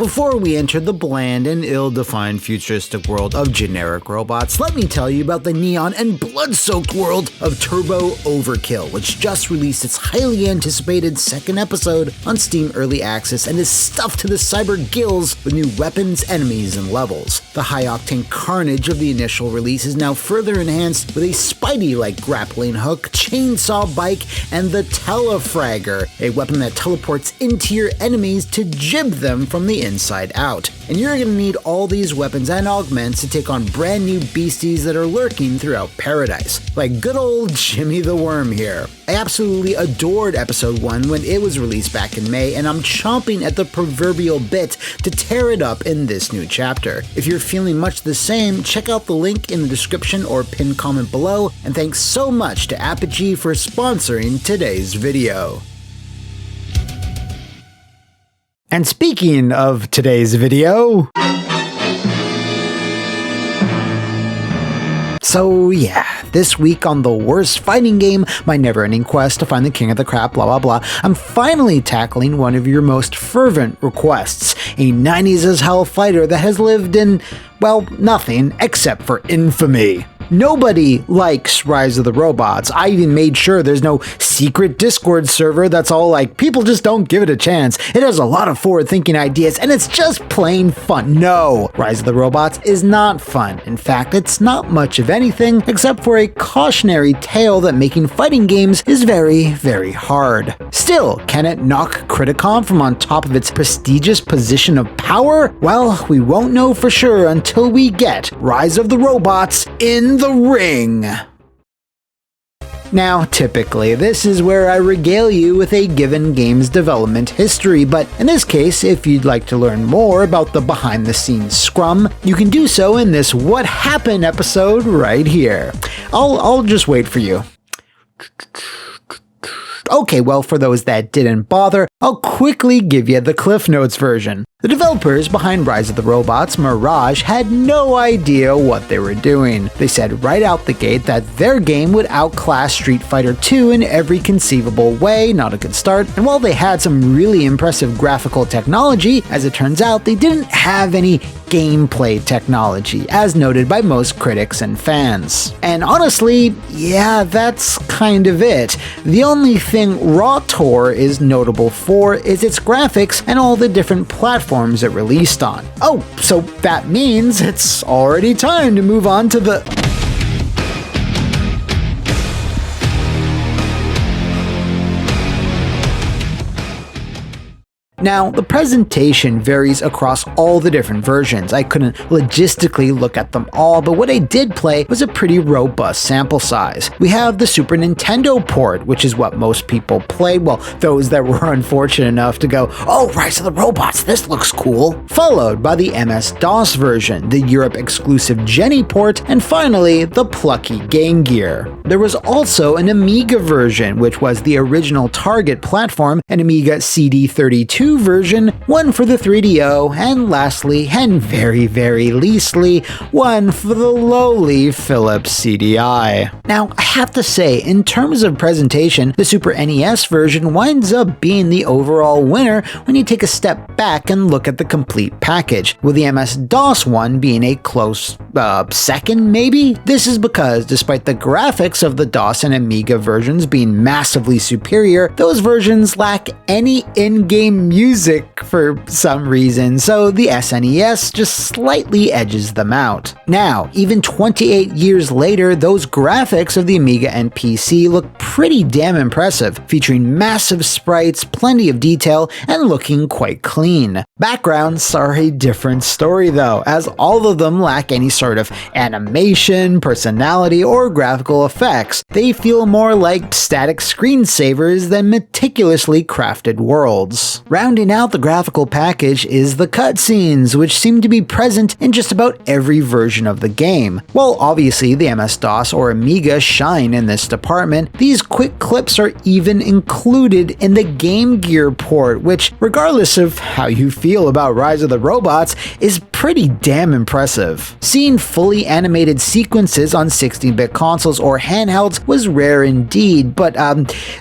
Before we enter the bland and ill-defined futuristic world of generic robots, let me tell you about the neon and blood-soaked world of Turbo Overkill, which just released its highly anticipated second episode on Steam Early Access and is stuffed to the cyber gills with new weapons, enemies, and levels. The high-octane carnage of the initial release is now further enhanced with a Spidey-like grappling hook, chainsaw bike, and the Telefragger, a weapon that teleports into your enemies to jib them from the inside out. And you're going to need all these weapons and augments to take on brand new beasties that are lurking throughout paradise, like good old Jimmy the Worm here. I absolutely adored episode 1 when it was released back in May, and I'm chomping at the proverbial bit to tear it up in this new chapter. If you're feeling much the same, check out the link in the description or pinned comment below, and thanks so much to Apogee for sponsoring today's video. And speaking of today's video, so yeah, this week on the worst fighting game, my never-ending quest to find the king of the crap, blah blah blah, I'm finally tackling one of your most fervent requests, a 90s as hell fighter that has lived in, well, nothing except for infamy. Nobody likes Rise of the Robots. I even made sure there's no secret Discord server that's all like, people just don't give it a chance. It has a lot of forward-thinking ideas, and it's just plain fun. No, Rise of the Robots is not fun. In fact, it's not much of anything except for a cautionary tale that making fighting games is very, very hard. Still, can it knock Criticon from on top of its prestigious position of power? Well, we won't know for sure until we get Rise of the Robots in the ring. Now, typically, this is where I regale you with a given game's development history, but in this case, if you'd like to learn more about the behind-the-scenes scrum, you can do so in this What Happened episode right here. I'll just wait for you. Okay, well, for those that didn't bother, I'll quickly give you the Cliff Notes version. The developers behind Rise of the Robots, Mirage, had no idea what they were doing. They said right out the gate that their game would outclass Street Fighter II in every conceivable way, not a good start, and while they had some really impressive graphical technology, as it turns out, they didn't have any gameplay technology, as noted by most critics and fans. And honestly, yeah, that's kind of it. The only thing RawTor is notable for is its graphics and all the different platforms it released on. Oh, so that means it's already time to move on to the... Now, the presentation varies across all the different versions. I couldn't logistically look at them all, but what I did play was a pretty robust sample size. We have the Super Nintendo port, which is what most people played, well, those that were unfortunate enough to go, oh, Rise of the Robots, this looks cool. Followed by the MS-DOS version, the Europe-exclusive Jenny port, and finally, the plucky Game Gear. There was also an Amiga version, which was the original target platform, an Amiga CD32 version, one for the 3DO, and lastly, and very, very leastly, one for the lowly Philips CDI. Now, I have to say, in terms of presentation, the Super NES version winds up being the overall winner when you take a step back and look at the complete package, with the MS-DOS one being a close second, maybe? This is because, despite the graphics of the DOS and Amiga versions being massively superior, those versions lack any in-game music for some reason, so the SNES just slightly edges them out. Now, even 28 years later, those graphics of the Amiga and PC look pretty damn impressive, featuring massive sprites, plenty of detail, and looking quite clean. Backgrounds are a different story though, as all of them lack any sort of animation, personality, or graphical effects. They feel more like static screensavers than meticulously crafted worlds. Rounding out the graphical package is the cutscenes, which seem to be present in just about every version of the game. While obviously the MS-DOS or Amiga shine in this department, these quick clips are even included in the Game Gear port, which, regardless of how you feel about Rise of the Robots, is pretty damn impressive. Seeing fully animated sequences on 16-bit consoles or handhelds was rare indeed, but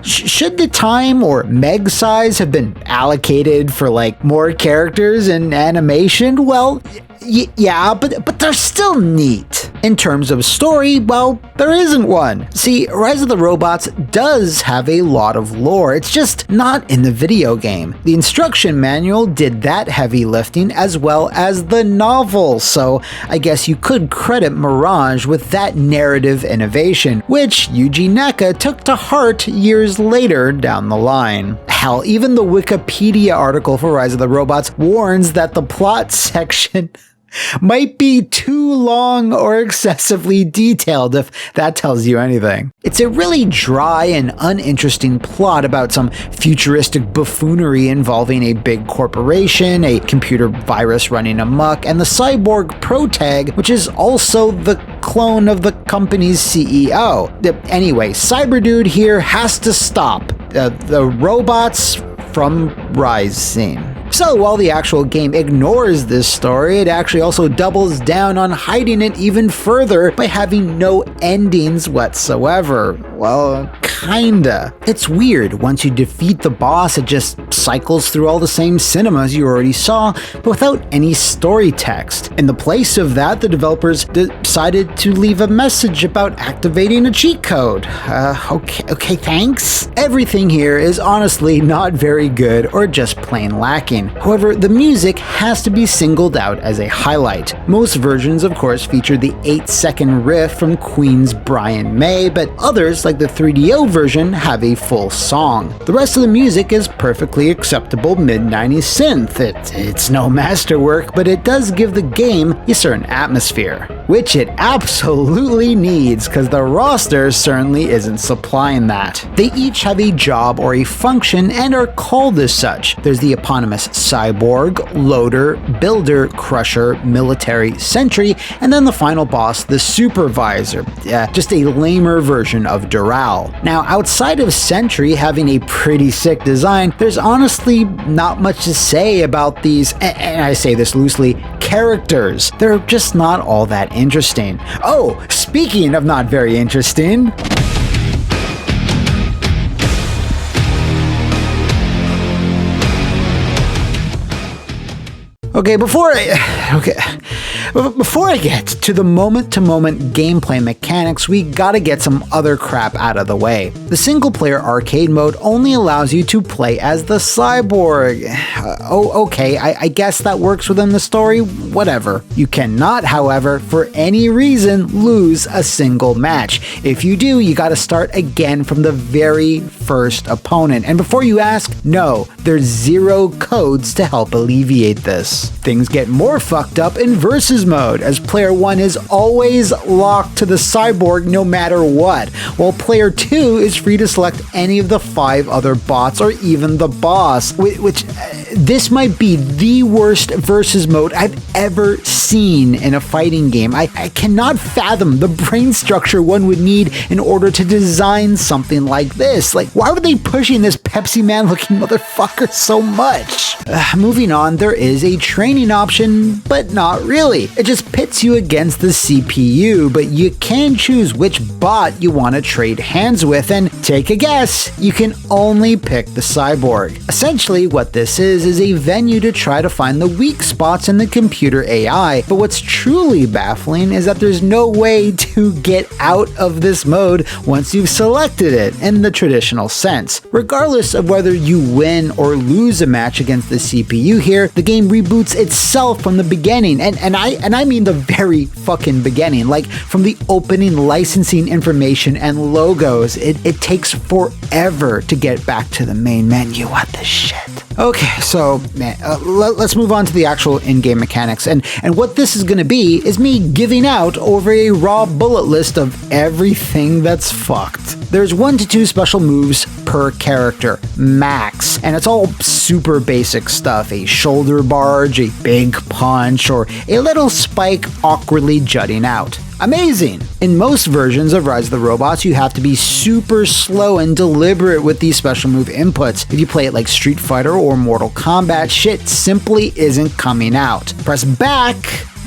should the time or meg size have been allocated for like more characters and animation? Well, yeah, but they're still neat. In terms of story, well, there isn't one. See, Rise of the Robots does have a lot of lore, it's just not in the video game. The instruction manual did that heavy lifting as well as the novel, so I guess you could credit Mirage with that narrative innovation, which Yuji Naka took to heart years later down the line. Hell, even the Wikipedia article for Rise of the Robots warns that the plot section might be too long or excessively detailed, if that tells you anything. It's a really dry and uninteresting plot about some futuristic buffoonery involving a big corporation, a computer virus running amok, and the cyborg protag, which is also the clone of the company's CEO. Anyway, Cyberdude here has to stop the robots from rising. So while the actual game ignores this story, it actually also doubles down on hiding it even further by having no endings whatsoever. Well, kinda. It's weird. Once you defeat the boss, it just cycles through all the same cinemas you already saw, but without any story text. In the place of that, the developers decided to leave a message about activating a cheat code. Okay, thanks. Everything here is honestly not very good or just plain lacking. However, the music has to be singled out as a highlight. Most versions, of course, feature the 8-second riff from Queen's Brian May, but others, like the 3DO version, have a full song. The rest of the music is perfectly acceptable mid-90s synth. It's no masterwork, but it does give the game a certain atmosphere, which it absolutely needs, because the roster certainly isn't supplying that. They each have a job or a function and are called as such. There's the eponymous Cyborg, Loader, Builder, Crusher, Military, Sentry, and then the final boss, the Supervisor. Just a lamer version of Doral. Now, outside of Sentry having a pretty sick design, there's honestly not much to say about these, and I say this loosely, characters. They're just not all that interesting. Oh, speaking of not very interesting, Before I get to the moment-to-moment gameplay mechanics, we gotta get some other crap out of the way. The single-player arcade mode only allows you to play as the cyborg. I guess that works within the story, whatever. You cannot, however, for any reason, lose a single match. If you do, you gotta start again from the very first opponent. And before you ask, no, there's zero codes to help alleviate this. Things get more fucked up in Versus mode, as player 1 is always locked to the cyborg no matter what, while player 2 is free to select any of the 5 other bots or even the boss, which this might be the worst Versus mode I've ever seen in a fighting game. I cannot fathom the brain structure one would need in order to design something like this. Like, why were they pushing this Pepsi Man looking motherfucker so much? Moving on, there is a training option, but not really. It just pits you against the CPU, but you can choose which bot you want to trade hands with, and take a guess, you can only pick the cyborg. Essentially, what this is a venue to try to find the weak spots in the computer AI, but what's truly baffling is that there's no way to get out of this mode once you've selected it in the traditional sense. Regardless of whether you win or lose a match against the CPU here, the game reboots itself from the beginning, and I mean the very fucking beginning, like from the opening licensing information and logos. It takes forever to get back to the main menu. What the shit? Okay, so let's move on to the actual in-game mechanics, and what this is going to be is me giving out over a raw bullet list of everything that's fucked. There's 1 to 2 special moves per character, max. And it's all super basic stuff: a shoulder barge, a big punch, or a little spike awkwardly jutting out. Amazing! In most versions of Rise of the Robots, you have to be super slow and deliberate with these special move inputs. If you play it like Street Fighter or Mortal Kombat, shit simply isn't coming out. Press back,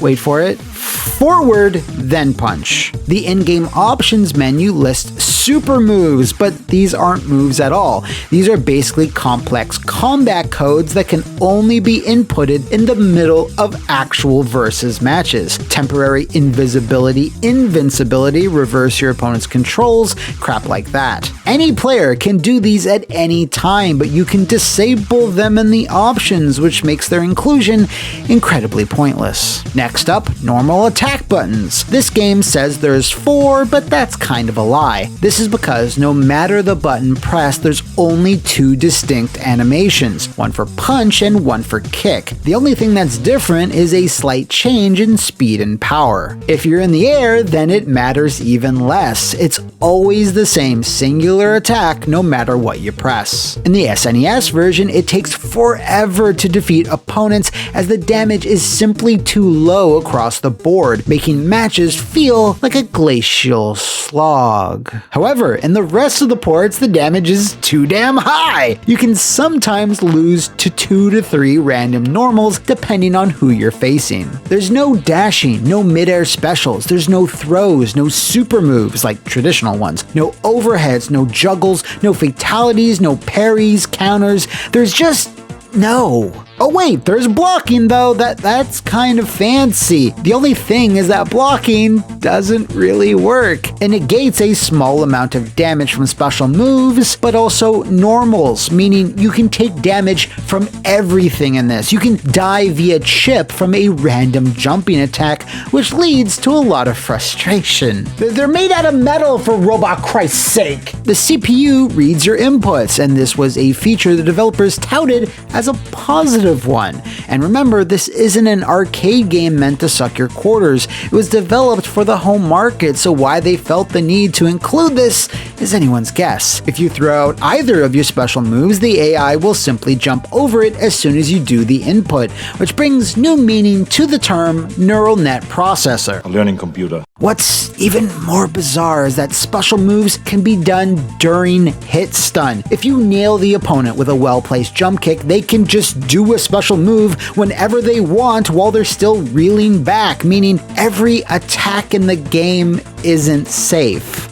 wait for it, forward, then punch. The in-game options menu lists super moves, but these aren't moves at all. These are basically complex combat codes that can only be inputted in the middle of actual versus matches. Temporary invisibility, invincibility, reverse your opponent's controls, crap like that. Any player can do these at any time, but you can disable them in the options, which makes their inclusion incredibly pointless. Next up, normal attack buttons. This game says there's 4, but that's kind of a lie. This is because no matter the button pressed, there's only 2 distinct animations, one for punch and one for kick. The only thing that's different is a slight change in speed and power. If you're in the air, then it matters even less. It's always the same singular attack no matter what you press. In the SNES version, it takes forever to defeat opponents as the damage is simply too low across the board, making matches feel like a glacial slog. However, in the rest of the ports, the damage is too damn high. You can sometimes lose to 2 to 3 random normals depending on who you're facing. There's no dashing, no mid-air specials, there's no throws, no super moves like traditional ones, no overheads, no juggles, no fatalities, no parries, counters. There's just no. Oh wait, there's blocking though. That's kind of fancy. The only thing is that blocking doesn't really work. It negates a small amount of damage from special moves, but also normals, meaning you can take damage from everything in this. You can die via chip from a random jumping attack, which leads to a lot of frustration. They're made out of metal, for robot Christ's sake. The CPU reads your inputs, and this was a feature the developers touted as a positive one. And remember, this isn't an arcade game meant to suck your quarters. It was developed for the home market, so why they felt the need to include this is anyone's guess. If you throw out either of your special moves, the AI will simply jump over it as soon as you do the input, which brings new meaning to the term neural net processor. A learning computer. What's even more bizarre is that special moves can be done during hit stun. If you nail the opponent with a well-placed jump kick, they can just do a special move whenever they want while they're still reeling back, meaning every attack in the game isn't safe.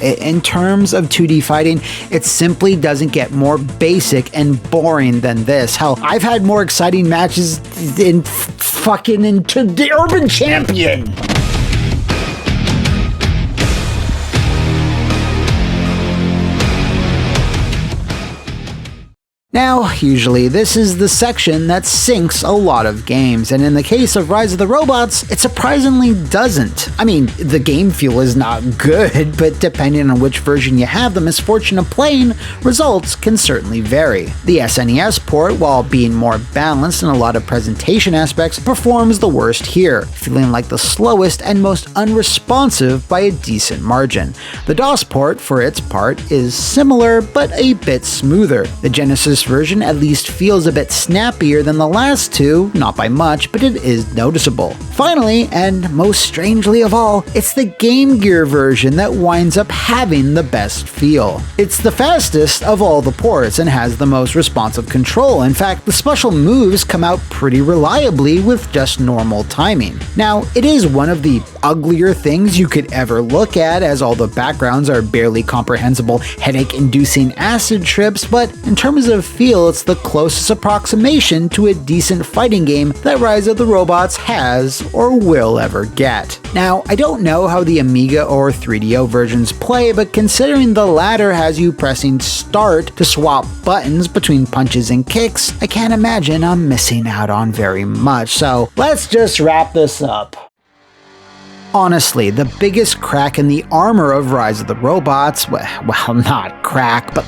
In terms of 2D fighting, it simply doesn't get more basic and boring than this. Hell, I've had more exciting matches in into the Urban Champion. Now, usually this is the section that sinks a lot of games, and in the case of Rise of the Robots, it surprisingly doesn't. I mean, the game feel is not good, but depending on which version you have, the misfortune of playing, results can certainly vary. The SNES port, while being more balanced in a lot of presentation aspects, performs the worst here, feeling like the slowest and most unresponsive by a decent margin. The DOS port, for its part, is similar, but a bit smoother. The Genesis version at least feels a bit snappier than the last two, not by much, but it is noticeable. Finally, and most strangely of all, it's the Game Gear version that winds up having the best feel. It's the fastest of all the ports and has the most responsive control. In fact, the special moves come out pretty reliably with just normal timing. Now, it is one of the uglier things you could ever look at, as all the backgrounds are barely comprehensible, headache-inducing acid trips, but in terms of feel, it's the closest approximation to a decent fighting game that Rise of the Robots has or will ever get. Now, I don't know how the Amiga or 3DO versions play, but considering the latter has you pressing start to swap buttons between punches and kicks, I can't imagine I'm missing out on very much, so let's just wrap this up. Honestly, the biggest crack in the armor of Rise of the Robots, well, not crack, but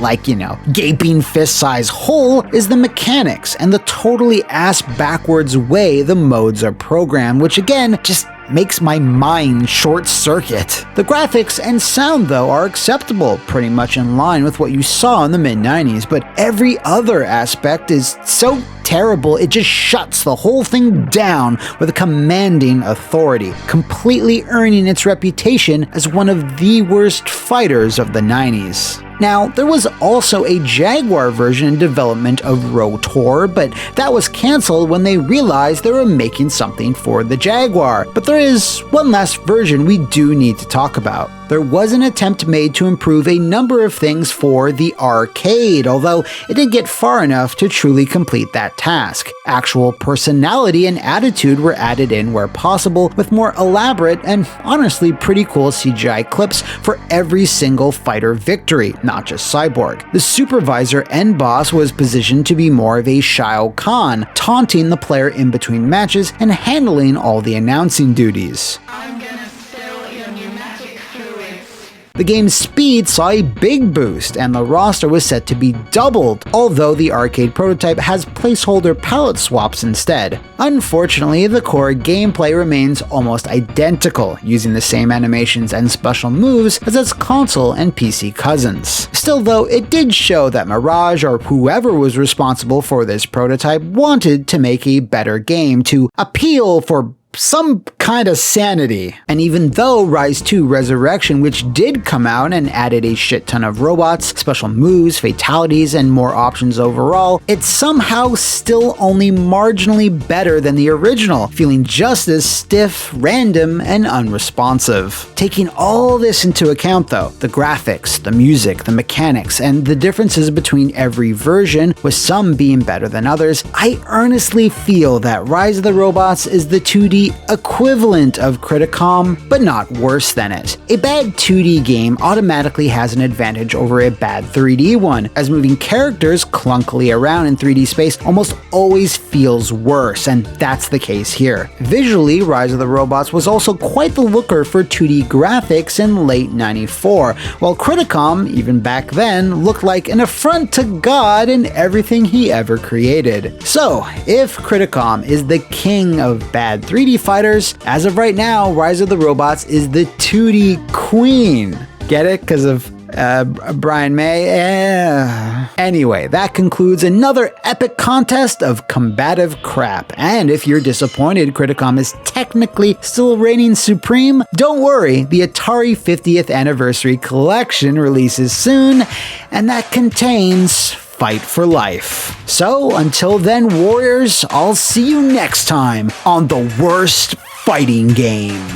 gaping fist-size hole, is the mechanics and the totally ass-backwards way the modes are programmed, which again, just makes my mind short-circuit. The graphics and sound, though, are acceptable, pretty much in line with what you saw in the mid-90s, but every other aspect is so terrible it just shuts the whole thing down with a commanding authority, completely earning its reputation as one of the worst fighters of the 90s. Now, there was also a Jaguar version in development of Rotor, but that was cancelled when they realized they were making something for the Jaguar. But there is one last version we do need to talk about. There was an attempt made to improve a number of things for the arcade, although it didn't get far enough to truly complete that task. Actual personality and attitude were added in where possible, with more elaborate and honestly pretty cool CGI clips for every single fighter victory, not just Cyborg. The supervisor and boss was positioned to be more of a Shao Kahn, taunting the player in between matches and handling all the announcing duties. The game's speed saw a big boost, and the roster was set to be doubled, although the arcade prototype has placeholder palette swaps instead. Unfortunately, the core gameplay remains almost identical, using the same animations and special moves as its console and PC cousins. Still though, it did show that Mirage or whoever was responsible for this prototype wanted to make a better game to appeal for some kind of sanity. And even though Rise 2 Resurrection, which did come out and added a shit ton of robots, special moves, fatalities, and more options overall, it's somehow still only marginally better than the original, feeling just as stiff, random, and unresponsive. Taking all this into account though, the graphics, the music, the mechanics, and the differences between every version, with some being better than others, I earnestly feel that Rise of the Robots is the 2D equivalent of Criticom, but not worse than it. A bad 2D game automatically has an advantage over a bad 3D one, as moving characters clunkily around in 3D space almost always feels worse, and that's the case here. Visually, Rise of the Robots was also quite the looker for 2D graphics in late '94, while Criticom, even back then, looked like an affront to God and everything he ever created. So, if Criticom is the king of bad 3D fighters, as of right now, Rise of the Robots is the 2D queen. Get it? Because of Brian May? Anyway, that concludes another epic contest of combative crap. And if you're disappointed Criticom is technically still reigning supreme, don't worry, the Atari 50th Anniversary Collection releases soon, and that contains Fight for Life. So, until then, Warriors, I'll see you next time on the worst fighting game.